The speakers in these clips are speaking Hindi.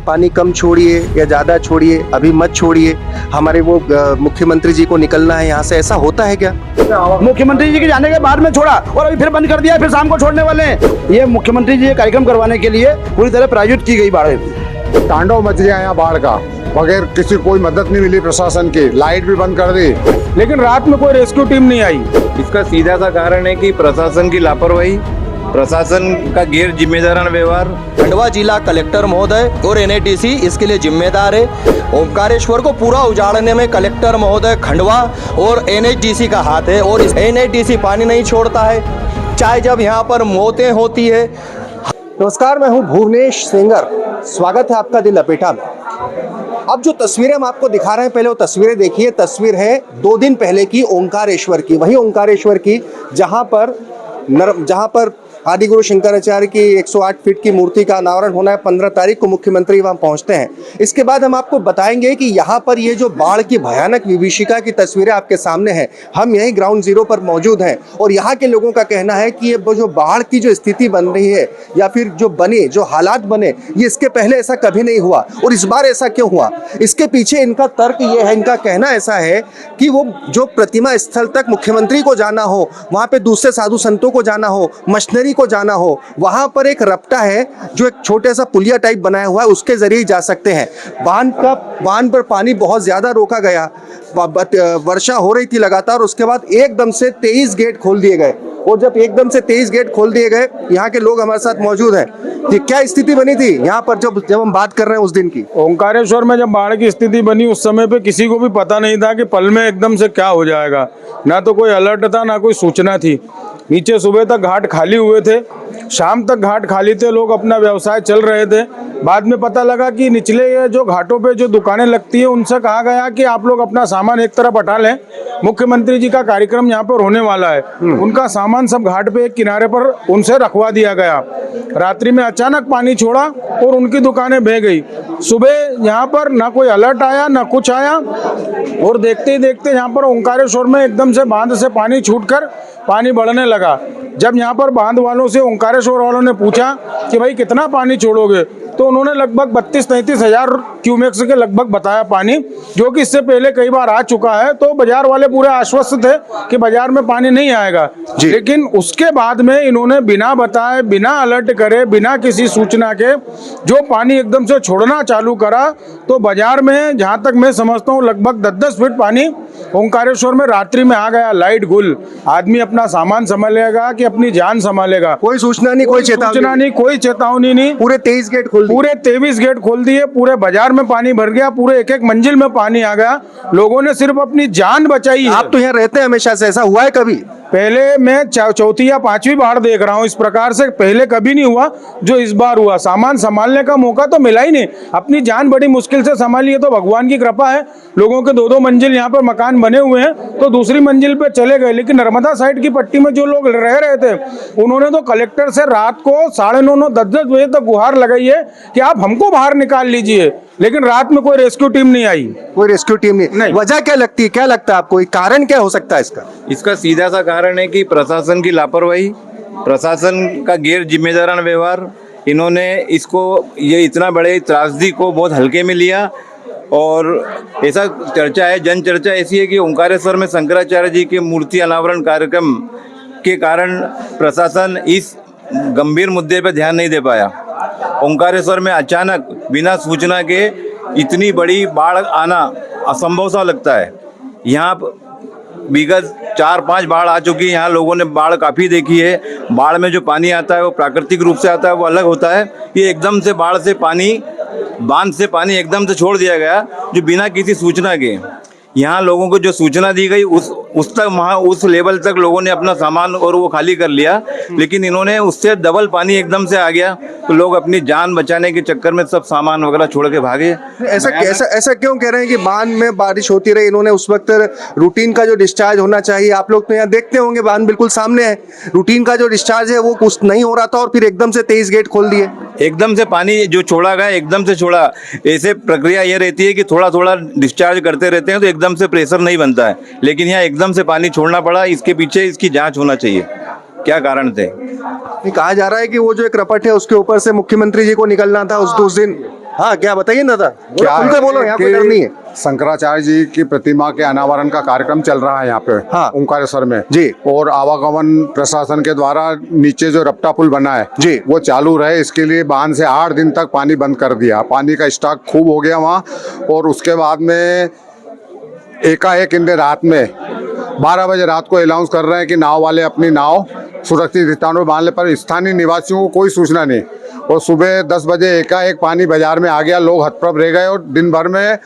पानी कम छोड़िए या ज़्यादा छोड़िए, अभी मत छोड़िए, हमारे वो मुख्यमंत्री जी को निकलना है यहाँ से, ऐसा होता है क्या? मुख्यमंत्री जी के जाने के बाद में छोड़ा और अभी फिर बंद कर दिया, फिर शाम को छोड़ने वाले हैं। ये मुख्यमंत्री जी कार्यक्रम करवाने के लिए पूरी तरह प्रायोजित की गई बाढ़। तांडव मच गया यहाँ बाढ़ का, बगैर किसी कोई मदद नहीं मिली प्रशासन की, लाइट भी बंद कर दी, लेकिन रात में कोई रेस्क्यू टीम नहीं आई। इसका सीधा सा कारण है कि प्रशासन की लापरवाही, प्रशासन का गैर जिम्मेदाराना व्यवहार। खंडवा जिला कलेक्टर महोदय और एनआईटीसी इसके लिए जिम्मेदार है। ओंकारेश्वर को पूरा उजाड़ने में कलेक्टर महोदय खंडवा और एनआईटीसी का हाथ है, और एनआईटीसी पानी नहीं छोड़ता है, चाहे जब यहाँ पर मौतें होती है। नमस्कार, मैं हूं भुवनेश सेंगर, स्वागत है आपका दिल लपेटा में। अब जो तस्वीरें हम आपको दिखा रहे हैं, पहले वो तस्वीरें देखिए। तस्वीर है 2 दिन पहले की ओंकारेश्वर की, वही ओंकारेश्वर की जहां पर आदि गुरु शंकराचार्य की 108 फीट की मूर्ति का अनावरण होना है। 15 तारीख को मुख्यमंत्री वहां पहुंचते हैं। इसके बाद हम आपको बताएंगे कि यहाँ पर ये जो बाढ़ की भयानक विभीषिका की तस्वीरें आपके सामने हैं, हम यहीं ग्राउंड जीरो पर मौजूद हैं और यहाँ के लोगों का कहना है कि ये जो बाढ़ की जो स्थिति बन रही है या फिर जो बने, जो हालात बने, ये इसके पहले ऐसा कभी नहीं हुआ और इस बार ऐसा क्यों हुआ। इसके पीछे इनका तर्क ये है, इनका कहना ऐसा है कि वो जो प्रतिमा स्थल तक मुख्यमंत्री को जाना हो, वहाँ पे दूसरे साधु संतों को जाना हो, मशीनरी को जाना हो, वहां पर एक रपटा है जो एक छोटे सा पुलिया टाइप बनाया हुआ है, उसके जरिए जा सकते हैं। बांध पर पानी बहुत ज्यादा रोका गया, वर्षा हो रही थी लगातार, उसके बाद एकदम से 23 गेट खोल दिए गए। और जब एकदम से 23 गेट खोल दिए गए, यहाँ के लोग हमारे साथ मौजूद हैं। कि क्या स्थिति बनी थी यहाँ पर जब हम बात कर रहे हैं उस दिन की? ओंकारेश्वर में जब बाढ़ की स्थिति बनी, उस समय पे किसी को भी पता नहीं था कि पल में एकदम से क्या हो जाएगा। ना तो कोई अलर्ट था, ना कोई सूचना थी। नीचे सुबह तक घाट खाली हुए थे, शाम तक घाट खाली थे, लोग अपना व्यवसाय चल रहे थे। बाद में पता लगा कि निचले जो घाटों पे जो दुकानें लगती है, उनसे कहा गया कि आप लोग अपना सामान एक तरफ हटा लें, मुख्यमंत्री जी का कार्यक्रम यहाँ पर होने वाला है। उनका सामान सब घाट पे एक किनारे पर उनसे रखवा दिया गया। रात्रि में अचानक पानी छोड़ा और उनकी दुकानें बह गई। सुबह यहाँ पर ना कोई अलर्ट आया, ना कुछ आया, और देखते ही देखते यहाँ पर ओंकारेश्वर में एकदम से बांध से पानी छूटकर पानी बढ़ने लगा। जब यहाँ पर बांध वालों से ओंकारेश्वर वालों ने पूछा कि भाई कितना पानी छोड़ोगे, तो उन्होंने लगभग 32-33 हजार क्यूमेक्स के लगभग बताया पानी, जो कि इससे पहले कई बार आ चुका है। तो बाजार वाले पूरे आश्वस्त थे कि बाजार में पानी नहीं आएगा। लेकिन उसके बाद में इन्होंने बिना बताए, बिना अलर्ट करे, बिना किसी सूचना के जो पानी एकदम से छोड़ना चालू करा, तो बाजार में जहाँ तक मैं समझता हूँ लगभग 10-10 फीट पानी ओंकारेश्वर में रात्रि में आ गया। लाइट गुल, आदमी अपना सामान संभालेगा कि अपनी जान संभालेगा, कोई सूचना नहीं, कोई चेतावनी नहीं। पूरे 23 गेट खोल दिए, पूरे बाजार में पानी भर गया, पूरे एक मंजिल में पानी आ गया। लोगों ने सिर्फ अपनी जान बचाई। आप तो यहाँ रहते हैं हमेशा से, ऐसा हुआ है कभी? पहले मैं चौथी या 5वीं बाढ़ देख रहा हूँ, इस प्रकार से पहले कभी नहीं हुआ जो इस बार हुआ। सामान संभालने का मौका तो मिला ही नहीं, अपनी जान बड़ी मुश्किल से संभाली है, तो भगवान की कृपा है। लोगों के 2-2 मंजिल यहाँ पर मकान बने हुए हैं, तो दूसरी मंजिल पे चले गए। लेकिन नर्मदा साइड की पट्टी में जो लोग रह रहे थे, उन्होंने तो कलेक्टर से रात को 9:30, 10-10 बजे तक गुहार लगाई है कि आप हमको बाहर निकाल लीजिए, लेकिन रात में कोई रेस्क्यू टीम नहीं आई। कोई रेस्क्यू टीम नहीं। वजह क्या लगती है, क्या लगता है आपको, कारण क्या हो सकता है इसका? इसका सीधा सा कारण है कि प्रशासन की लापरवाही, प्रशासन का गैर जिम्मेदाराना व्यवहार। इन्होंने ये इतना बड़े त्रासदी को बहुत हल्के में लिया। और ऐसा चर्चा है, जन चर्चा ऐसी है कि ओंकारेश्वर में शंकराचार्य जी के मूर्ति अनावरण कार्यक्रम के कारण प्रशासन इस गंभीर मुद्दे पर ध्यान नहीं दे पाया। ओंकारेश्वर में अचानक बिना सूचना के इतनी बड़ी बाढ़ आना असंभव सा लगता है। यहाँ विगत 4-5 बाढ़ आ चुकी है, यहाँ लोगों ने बाढ़ काफ़ी देखी है। बाढ़ में जो पानी आता है वो प्राकृतिक रूप से आता है, वो अलग होता है। ये एकदम से बाढ़ से पानी, बांध से पानी एकदम से छोड़ दिया गया, जो बिना किसी सूचना के। यहाँ लोगों को जो सूचना दी गई उस लेवल तक लोगों ने अपना सामान और वो खाली कर लिया, लेकिन इन्होंने उससे डबल पानी एकदम से आ गया, तो लोग अपनी जान बचाने के चक्कर में सब सामान वगैरह छोड़ के भागे। ऐसा क्यों कह रहे हैं कि बांध में बारिश होती रही, इन्होंने उस वक्त रूटीन का जो डिस्चार्ज होना चाहिए, आप लोग तो यहाँ देखते होंगे, बांध बिल्कुल सामने है, रूटीन का जो डिस्चार्ज है वो कुछ नहीं हो रहा था और फिर एकदम से 23 गेट खोल दिए। एकदम से पानी जो छोड़ा गया, एकदम से छोड़ा। ऐसे प्रक्रिया ये रहती है कि थोड़ा थोड़ा डिस्चार्ज करते रहते हैं, तो एकदम से प्रेशर नहीं बनता है, लेकिन यहाँ एकदम से पानी छोड़ना पड़ा। इसके पीछे इसकी जांच होना चाहिए, क्या कारण थे। कहा जा रहा है कि वो जो एक रपट है उसके ऊपर से मुख्यमंत्री जी को निकलना था उस दिन। हाँ क्या बताइए ना दादा, क्या खुल के बोलो, यहाँ कोई डर नहीं है। शंकराचार्य जी की प्रतिमा के अनावरण का कार्यक्रम चल रहा है यहाँ पे हाँ। ओंकारेश्वर में जी। और आवागमन प्रशासन के द्वारा नीचे जो रपटा पुल बना है जी। वो चालू रहे, इसके लिए बांध से 8 दिन तक पानी बंद कर दिया। पानी का स्टॉक खूब हो गया वहाँ। और उसके बाद में एकाएक इनने रात में 12 बजे रात को अनाउंस कर रहे हैं कि नाव वाले अपनी नाव सुरक्षित स्थान में बांध ले, पर स्थानीय निवासियों को कोई सूचना नहीं। और सुबह 10 बजे एकाएक पानी बाजार में आ गया, लोग हतप्रभ रह गए और दिन भर में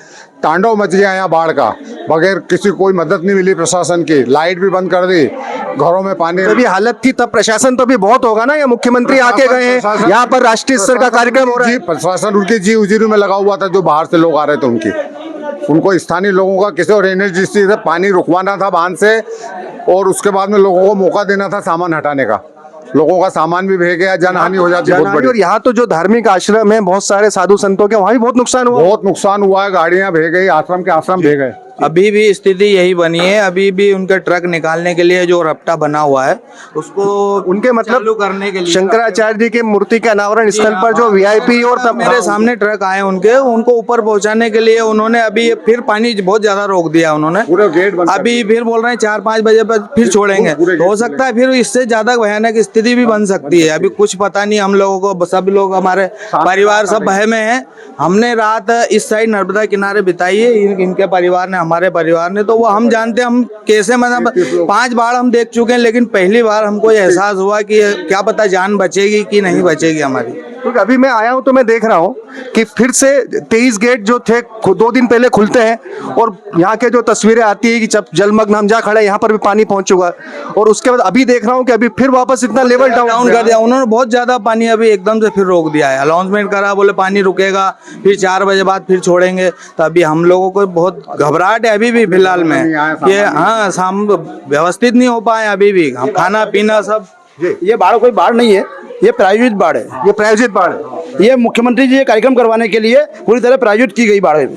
तांडव मच गया यहाँ बाढ़ का। बगैर किसी कोई मदद नहीं मिली प्रशासन की, लाइट भी बंद कर दी, घरों में पानी। जब ये हालत थी तब प्रशासन तो भी बहुत होगा ना, या मुख्यमंत्री आके गए हैं, यहाँ पर राष्ट्रीय स्तर का कार्यक्रम हो रहा है। प्रशासन उनकी जी उजीरू में लगा हुआ था, जो बाहर से लोग आ रहे थे उनको स्थानीय लोगों का किसी और एनर्जी से पानी रुकवाना था बांध से, और उसके बाद में लोगों को मौका देना था सामान हटाने का। लोगों का सामान भी भे गया, जनहानि हो जाती है बहुत बड़ी। और यहाँ तो जो धार्मिक आश्रम है, बहुत सारे साधु संतों के, वहाँ भी बहुत नुकसान हुआ। बहुत नुकसान हुआ है, गाड़ियां भे गई, आश्रम के आश्रम भे गए। अभी भी स्थिति यही बनी है। अभी भी उनके ट्रक निकालने के लिए जो रपटा बना हुआ है उसको उनके मतलब चालू करने के लिए शंकराचार्य जी के मूर्ति के अनावरण स्थल पर जो वीआईपी और सब मेरे सामने ट्रक आए उनको ऊपर पहुंचाने के लिए उन्होंने अभी फिर पानी बहुत ज्यादा रोक दिया उन्होंने। पूरे गेट बंद कर अभी फिर बोल रहे हैं 4-5 बजे पर फिर छोड़ेंगे। हो सकता है फिर इससे ज्यादा भयानक स्थिति भी बन सकती है। अभी कुछ पता नहीं, हम लोगों को सब लोग हमारे परिवार सब भय में है। हमने रात इस साइड नर्मदा किनारे बिताई है, इनके परिवार ने, हमारे परिवार ने, तो वो हम जानते हैं हम कैसे, मतलब 5 बार हम देख चुके हैं, लेकिन पहली बार हमको ये एहसास हुआ कि क्या पता जान बचेगी कि नहीं बचेगी हमारी। क्योंकि अभी मैं आया हूं तो मैं देख रहा हूं कि फिर से 23 गेट जो थे 2 दिन पहले खुलते हैं, और यहाँ के जो तस्वीरें आती है कि जब जलमग्न हम जा खड़े, यहाँ पर भी पानी पहुंच चुका, और उसके बाद अभी देख रहा हूँ कि अभी फिर वापस इतना लेवल डाउन कर दिया उन्होंने। बहुत ज्यादा पानी अभी एकदम से फिर रोक दिया है। अनाउंसमेंट करा, बोले पानी रुकेगा, फिर 4 बजे बाद फिर छोड़ेंगे। तो अभी हम लोगों को बहुत घबराहट है अभी भी फिलहाल में, ये हाँ शाम व्यवस्थित नहीं हो पाए अभी भी, हम खाना पीना सब। ये बाढ़ कोई बाढ़ नहीं है, ये प्रायोजित बाढ़ है। ये प्रायोजित बाढ़ है। ये मुख्यमंत्री जी कार्यक्रम करवाने के लिए पूरी तरह प्रायोजित की गई बाढ़ है।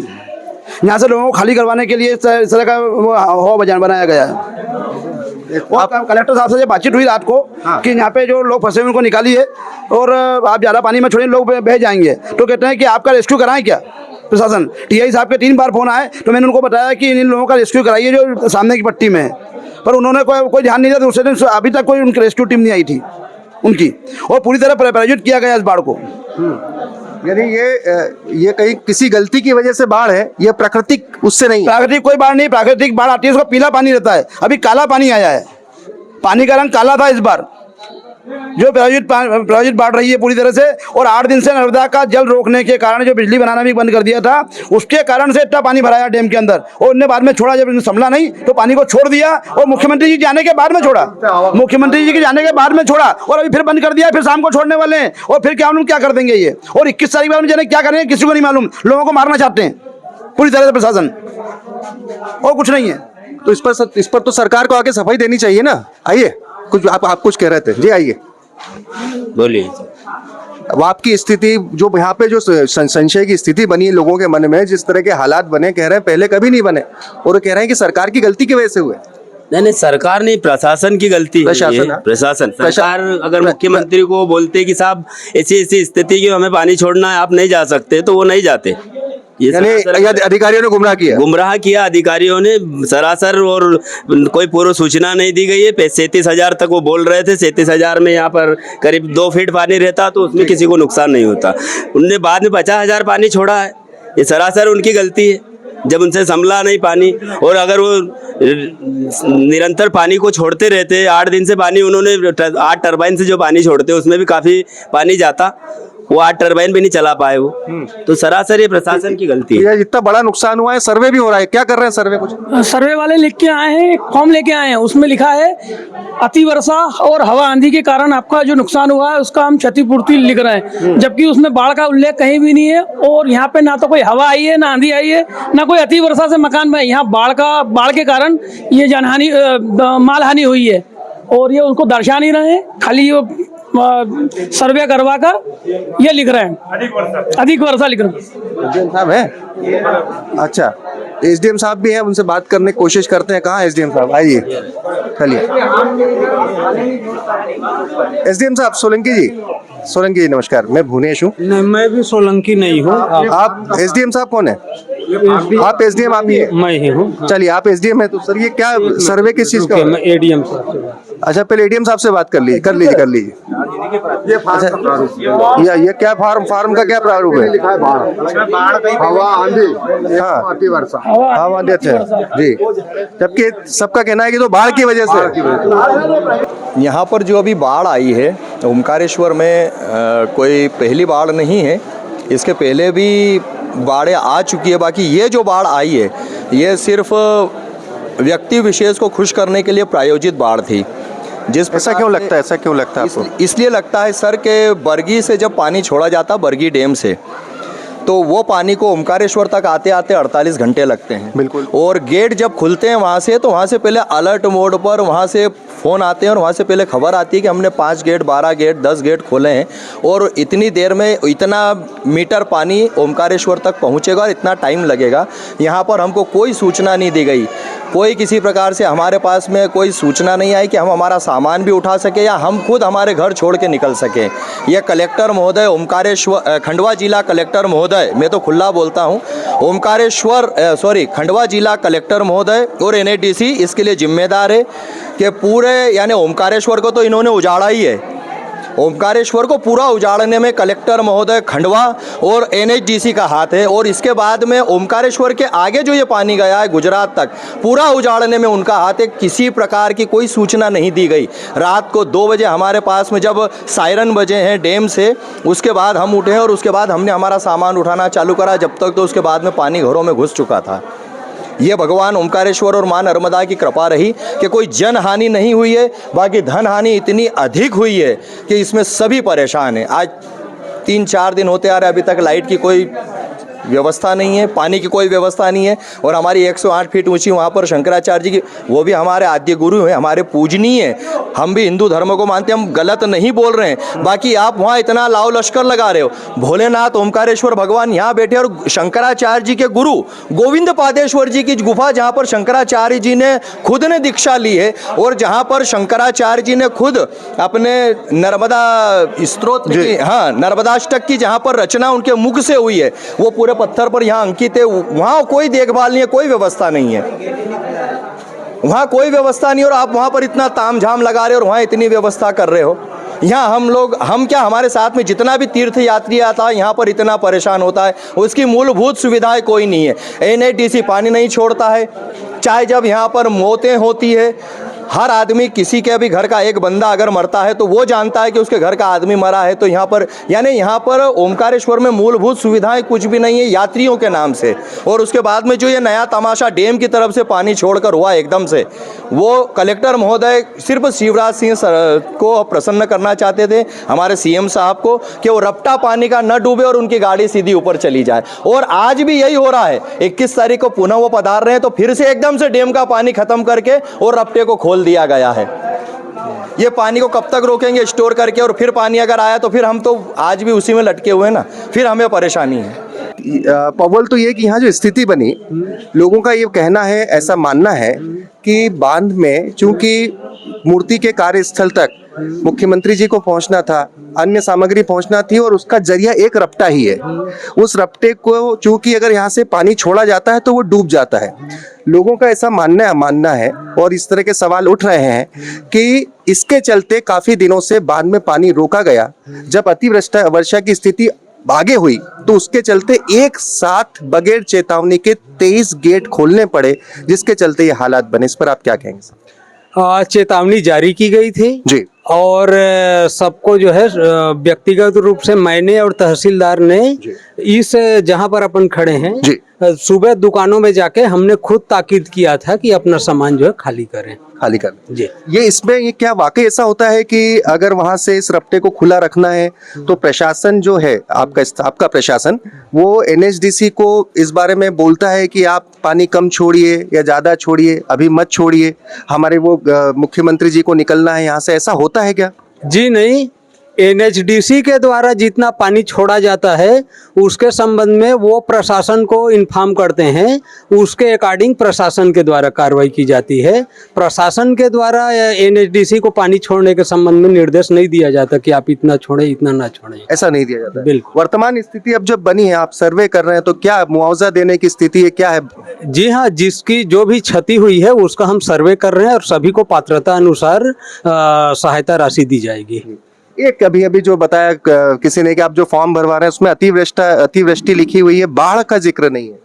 यहाँ से लोगों को खाली करवाने के लिए इस तरह का हवा बजान बनाया गया है। और कलेक्टर साहब से बातचीत हुई रात को कि यहाँ पे जो लोग फंसे हुए उनको निकालिए और आप ज़्यादा पानी में छोड़िए, लोग बह जाएंगे। तो कहते हैं कि आपका रेस्क्यू कराएं क्या प्रशासन। टीआई साहब के 3 बार फोन आए तो मैंने उनको बताया कि इन लोगों का रेस्क्यू कराइए जो सामने की पट्टी में है, पर उन्होंने कोई ध्यान नहीं दिया। दूसरे दिन अभी तक कोई उनकी रेस्क्यू टीम नहीं आई थी उनकी, और पूरी तरह प्रायोजित किया गया इस बाढ़ को। यानी ये कहीं किसी गलती की वजह से बाढ़ है, ये प्राकृतिक उससे नहीं है। प्राकृतिक कोई बाढ़ नहीं, प्राकृतिक बाढ़ आती है उसका पीला पानी रहता है, अभी काला पानी आया है। पानी का रंग काला था इस बार, जो प्रायोजित बाढ़ रही है पूरी तरह से। और 8 दिन से नर्मदा का जल रोकने के कारण जो बिजली बनाना भी बंद कर दिया था, उसके कारण से इतना पानी भराया डैम के अंदर, और उनने बाद में छोड़ा। जब इन्हें संभला नहीं तो पानी को छोड़ दिया, और मुख्यमंत्री जी जाने के बाद में छोड़ा, मुख्यमंत्री जी के जाने के बाद में छोड़ा, और अभी फिर बंद कर दिया। फिर शाम को छोड़ने वाले हैं, और फिर क्या क्या कर देंगे ये। और 21 तारीख बाद में जाने क्या करेंगे किसी को नहीं मालूम। लोगों को मारना चाहते हैं पूरी तरह से प्रशासन, और कुछ नहीं है। तो इस पर तो सरकार को आके सफाई देनी चाहिए ना। आइए, कुछ आप कुछ कह रहे थे जी, आइए बोलिए। अब आपकी स्थिति जो यहाँ पे जो संशय की स्थिति बनी है लोगों के मन में, जिस तरह के हालात बने, कह रहे हैं पहले कभी नहीं बने, और कह रहे हैं कि सरकार की गलती की वजह से हुए। नहीं, सरकार नहीं, प्रशासन की गलती है। प्रशासन सरकार अगर मुख्यमंत्री को बोलते कि साहब ऐसी ऐसी स्थिति की हमें पानी छोड़ना है, आप नहीं जा सकते, तो वो नहीं जाते। यानी अधिकारियों ने गुमराह किया अधिकारियों ने सरासर, और कोई पूर्व सूचना नहीं दी गई है। 37,000 तक वो बोल रहे थे, 37,000 में यहाँ पर करीब 2 फीट पानी रहता तो उसमें किसी को नुकसान नहीं होता। उनने बाद में 50,000 पानी छोड़ा है, ये सरासर उनकी गलती है जब उनसे संभला नहीं पानी। और अगर वो निरंतर पानी को छोड़ते रहते, 8 दिन से पानी उन्होंने 8 टरबाइन से जो पानी छोड़ते उसमें भी काफ़ी पानी जाता, वो 8 टरबाइन भी नहीं चला पाए वो। तो सरासर ये प्रशासन की गलती है। इतना बड़ा नुकसान हुआ है, सर्वे भी हो रहा है, क्या कर रहे हैं सर्वे? कुछ सर्वे वाले लिख के आए हैं, फॉर्म लेके आए हैं, उसमें लिखा है अति वर्षा और हवा आंधी के कारण आपका जो नुकसान हुआ है उसका हम क्षतिपूर्ति लिख रहे हैं, जबकि उसमें बाढ़ का उल्लेख कहीं भी नहीं है। और यहाँ पे ना तो कोई हवा आई है, ना आंधी आई है, ना कोई अति वर्षा से मकान में। यहाँ बाढ़ के कारण ये जनहानि, माल हानि हुई है, और ये उनको दर्शा नहीं रहे हैं, खाली ये सर्वे करवा कर ये लिख रहे हैं अधिक वर्षा लिख रहे हैं। साहब है अच्छा, एसडीएम साहब भी हैं, उनसे बात करने की कोशिश करते हैं। कहाँ एसडीएम साहब, आइए चलिए। एसडीएम साहब, सोलंकी जी नमस्कार, मैं भुवनेश हूँ। नहीं, मैं भी सोलंकी नहीं हूँ। आप एसडीएम साहब कौन है? आप एसडीएम आप ही है? मैं ही हूँ। चलिए, आप एसडीएम है तो सर ये क्या सर्वे किस चीज का हो रहा है? मैं एडीएम साहब से बात। अच्छा, पहले एडीएम साहब से बात कर लीजिए। अच्छा, ये क्या फार्म का क्या प्रारूप है? लिखा है बाढ़, हवा, आंधी, हाँ। अतिवर्षा। हाँ, वादी अच्छा जी। जबकि सबका कहना है कि तो बाढ़ की वजह से। यहाँ पर जो अभी बाढ़ आई है ओमकारेश्वर में कोई पहली बाढ़ नहीं है, इसके पहले भी बाढ़ें आ चुकी है। बाकी ये जो बाढ़ आई है ये सिर्फ व्यक्ति विशेष को खुश करने के लिए प्रायोजित बाढ़ थी। ऐसा क्यों लगता है? ऐसा क्यों लगता है आपको? इसलिए लगता है सर कि बरगी से जब पानी छोड़ा जाता बरगी डैम से, तो वो पानी को ओमकारेश्वर तक आते आते 48 घंटे लगते हैं। बिल्कुल। और गेट जब खुलते हैं वहाँ से, तो वहाँ से पहले अलर्ट मोड पर वहाँ से फ़ोन आते हैं और वहाँ से पहले खबर आती है कि हमने 5 गेट, 12 गेट, 10 गेट खोले हैं और इतनी देर में इतना मीटर पानी ओमकारेश्वर तक पहुँचेगा और इतना टाइम लगेगा। यहाँ पर हमको कोई सूचना नहीं दी गई, कोई किसी प्रकार से हमारे पास में कोई सूचना नहीं आई कि हम हमारा सामान भी उठा सके या हम खुद हमारे घर छोड़ के निकल सकें। यह कलेक्टर महोदय ओमकारेश्वर, खंडवा जिला कलेक्टर महोदय, मैं तो खुला बोलता हूँ, खंडवा जिला कलेक्टर महोदय और एनएडीसी इसके लिए जिम्मेदार है कि पूरे यानी ओमकारेश्वर को तो इन्होंने उजाड़ा ही है। ओमकारेश्वर को पूरा उजाड़ने में कलेक्टर महोदय खंडवा और एनएचडीसी का हाथ है और इसके बाद में ओमकारेश्वर के आगे जो ये पानी गया है गुजरात तक, पूरा उजाड़ने में उनका हाथ है। किसी प्रकार की कोई सूचना नहीं दी गई। रात को 2 बजे हमारे पास में जब सायरन बजे हैं डैम से, उसके बाद हम उठे और उसके बाद हमने हमारा सामान उठाना चालू करा। जब तक तो उसके बाद में पानी घरों में घुस चुका था। ये भगवान ओमकारेश्वर और मां नर्मदा की कृपा रही कि कोई जन हानि नहीं हुई है। बाकी धन हानि इतनी अधिक हुई है कि इसमें सभी परेशान हैं। आज 3-4 दिन होते आ रहे, अभी तक लाइट की कोई व्यवस्था नहीं है, पानी की कोई व्यवस्था नहीं है। और हमारी 108 फीट ऊंची वहाँ पर शंकराचार्य जी की, वो भी हमारे आद्य गुरु हैं, हमारे पूजनीय हैं। हम भी हिंदू धर्म को मानते हैं, हम गलत नहीं बोल रहे हैं। बाकी आप वहाँ इतना लाव लश्कर लगा रहे हो। भोलेनाथ ओमकारेश्वर भगवान यहाँ बैठे और शंकराचार्य जी के गुरु गोविंद पादेश्वर जी की गुफा, जहाँ पर शंकराचार्य जी ने खुद ने दीक्षा ली है और जहाँ पर शंकराचार्य जी ने खुद अपने नर्मदा स्त्रोत की, हाँ, नर्मदाष्टक की जहाँ पर रचना उनके मुख से हुई है, वो पूरे पत्थर पर यहाँ अंकित है। वहाँ कोई देखभाल नहीं है, कोई व्यवस्था नहीं है, वहाँ कोई व्यवस्था नहीं। और आप वहाँ पर इतना तामझाम लगा रहे हो और वहाँ इतनी व्यवस्था कर रहे हो। यहाँ हम क्या, हमारे साथ में जितना भी तीर्थ यात्री आता है यहाँ पर इतना परेशान होता है, उसकी मूलभूत सुविधाएं कोई नहीं है। एनएचडीसी पानी नहीं छोड़ता है। चाहे जब यहाँ पर मौतें होती है, हर आदमी, किसी के भी घर का एक बंदा अगर मरता है तो वो जानता है कि उसके घर का आदमी मरा है। तो यहाँ पर यानी यहाँ पर ओमकारेश्वर में मूलभूत सुविधाएं कुछ भी नहीं है यात्रियों के नाम से। और उसके बाद में जो ये नया तमाशा डैम की तरफ से पानी छोड़कर हुआ एकदम से, वो कलेक्टर महोदय सिर्फ शिवराज सिंह को प्रसन्न करना चाहते थे, हमारे सीएम साहब को, कि वो रपटा पानी का न डूबे और उनकी गाड़ी सीधी ऊपर चली जाए। और आज भी यही हो रहा है। 21 तारीख को पुनः वो पधार रहे हैं, तो फिर से एकदम से डैम का पानी खत्म करके और रपटे को खोल दिया गया है। ये पानी को कब तक रोकेंगे स्टोर करके? और फिर पानी अगर आया तो फिर हम तो आज भी उसी में लटके हुए हैं ना, फिर हमें परेशानी है। पवल तो ये कि यहाँ जो स्थिति बनी, लोगों का ये कहना है, ऐसा मानना है कि बांध में चूंकि मूर्ति के कार्यस्थल तक मुख्यमंत्री जी को पहुंचना था, अन्य सामग्री पहुंचना थी और उसका जरिया एक रपटा ही है। उस रपटे को चूंकि अगर यहाँ से पानी छोड़ा जाता है तो वो डूब जाता है। लोगों का ऐसा मानना है और इस तरह के सवाल उठ रहे हैं कि इसके चलते काफी दिनों से बांध में पानी रोका गया। जब अतिवर्षा की स्थिति आगे हुई तो उसके चलते एक साथ बगैर चेतावनी के 23 गेट खोलने पड़े, जिसके चलते ये हालात बने। इस पर आप क्या कहेंगे? चेतावनी जारी की गई थी जी, और सबको जो है व्यक्तिगत रूप से मैंने और तहसीलदार ने इस जहां पर अपन खड़े हैं जी, सुबह दुकानों में जाके हमने खुद ताकीद किया था कि अपना सामान जो है खाली कर जी। ये इसमें ये क्या वाकई ऐसा होता है कि अगर वहां से इस रपटे को खुला रखना है तो प्रशासन जो है, आपका प्रशासन, वो एनएचडीसी को इस बारे में बोलता है कि आप पानी कम छोड़िए या ज्यादा छोड़िए, अभी मत छोड़िए, हमारे वो मुख्यमंत्री जी को निकलना है यहाँ से, ऐसा होता है क्या? जी नहीं, एनएचडीसी के द्वारा जितना पानी छोड़ा जाता है उसके संबंध में वो प्रशासन को इन्फॉर्म करते हैं, उसके अकॉर्डिंग प्रशासन के द्वारा कार्रवाई की जाती है। प्रशासन के द्वारा एनएचडीसी को पानी छोड़ने के संबंध में निर्देश नहीं दिया जाता कि आप इतना छोड़ें इतना ना छोड़ें, ऐसा नहीं दिया जाता। बिल्कुल। वर्तमान स्थिति अब जब बनी है, आप सर्वे कर रहे हैं, तो क्या मुआवजा देने की स्थिति है, क्या है? जी हाँ, जिसकी जो भी क्षति हुई है उसका हम सर्वे कर रहे हैं और सभी को पात्रता अनुसार सहायता राशि दी जाएगी। एक अभी अभी जो बताया किसी ने कि आप जो फॉर्म भरवा रहे हैं उसमें अतिवृष्टि लिखी हुई है, बाढ़ का जिक्र नहीं है।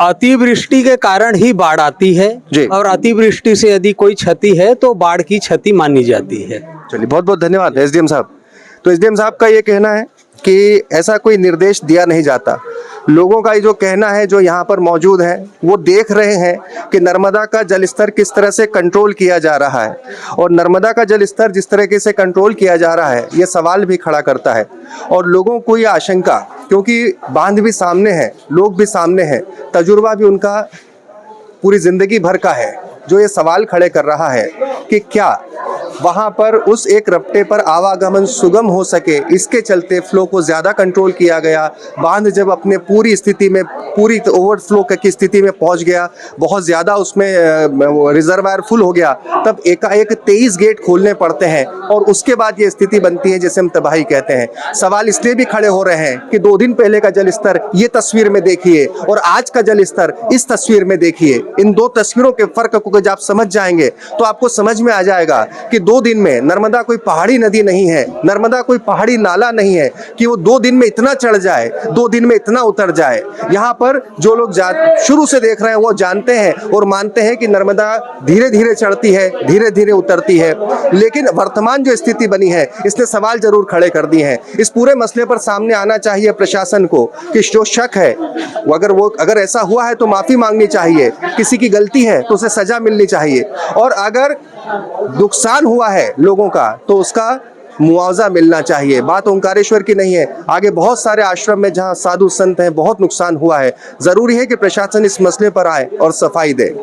अतिवृष्टि के कारण ही बाढ़ आती है जी। और अतिवृष्टि से यदि कोई क्षति है तो बाढ़ की क्षति मानी जाती है। चलिए, बहुत बहुत धन्यवाद एसडीएम साहब। तो एसडीएम साहब का ये कहना है कि ऐसा कोई निर्देश दिया नहीं जाता। लोगों का ये जो कहना है, जो यहाँ पर मौजूद है, वो देख रहे हैं कि नर्मदा का जल स्तर किस तरह से कंट्रोल किया जा रहा है, और नर्मदा का जल स्तर जिस तरीके से कंट्रोल किया जा रहा है ये सवाल भी खड़ा करता है। और लोगों को ये आशंका, क्योंकि बांध भी सामने है, लोग भी सामने हैं, तजुर्बा भी उनका पूरी जिंदगी भर का है, जो ये सवाल खड़े कर रहा है कि क्या वहाँ पर उस एक रपटे पर आवागमन सुगम हो सके, इसके चलते फ्लो को ज़्यादा कंट्रोल किया गया। बांध जब अपने पूरी स्थिति में, पूरी ओवरफ्लो की स्थिति में पहुँच गया, बहुत ज़्यादा उसमें रिजर्वायर फुल हो गया, तब एकाएक 23 गेट खोलने पड़ते हैं और उसके बाद ये स्थिति बनती है जिसे हम तबाही कहते हैं। सवाल इसलिए भी खड़े हो रहे हैं कि 2 दिन पहले का जल स्तर ये तस्वीर में देखिए और आज का जल स्तर इस तस्वीर में देखिए। इन 2 तस्वीरों के फर्क को जब आप समझ जाएंगे तो आपको समझ में आ जाएगा कि 2 दिन में नर्मदा कोई पहाड़ी नदी नहीं है, नर्मदा कोई पहाड़ी नाला नहीं है कि वो 2 दिन में इतना चढ़ जाए, 2 दिन में इतना उतर जाए। यहाँ पर जो लोग शुरू से देख रहे हैं वो जानते हैं और मानते हैं कि नर्मदा धीरे धीरे चढ़ती है, धीरे धीरे उतरती है। लेकिन वर्तमान जो स्थिति बनी है इसने सवाल जरूर खड़े कर दिए हैं। इस पूरे मसले पर सामने आना चाहिए प्रशासन को कि जो शक है अगर ऐसा हुआ है तो माफी मांगनी चाहिए, किसी की गलती है तो उसे सजा मिलनी चाहिए, और अगर नुकसान हुआ है लोगों का तो उसका मुआवजा मिलना चाहिए। बात ओंकारेश्वर की नहीं है, आगे बहुत सारे आश्रम में जहां साधु संत हैं बहुत नुकसान हुआ है। जरूरी है कि प्रशासन इस मसले पर आए और सफाई दे।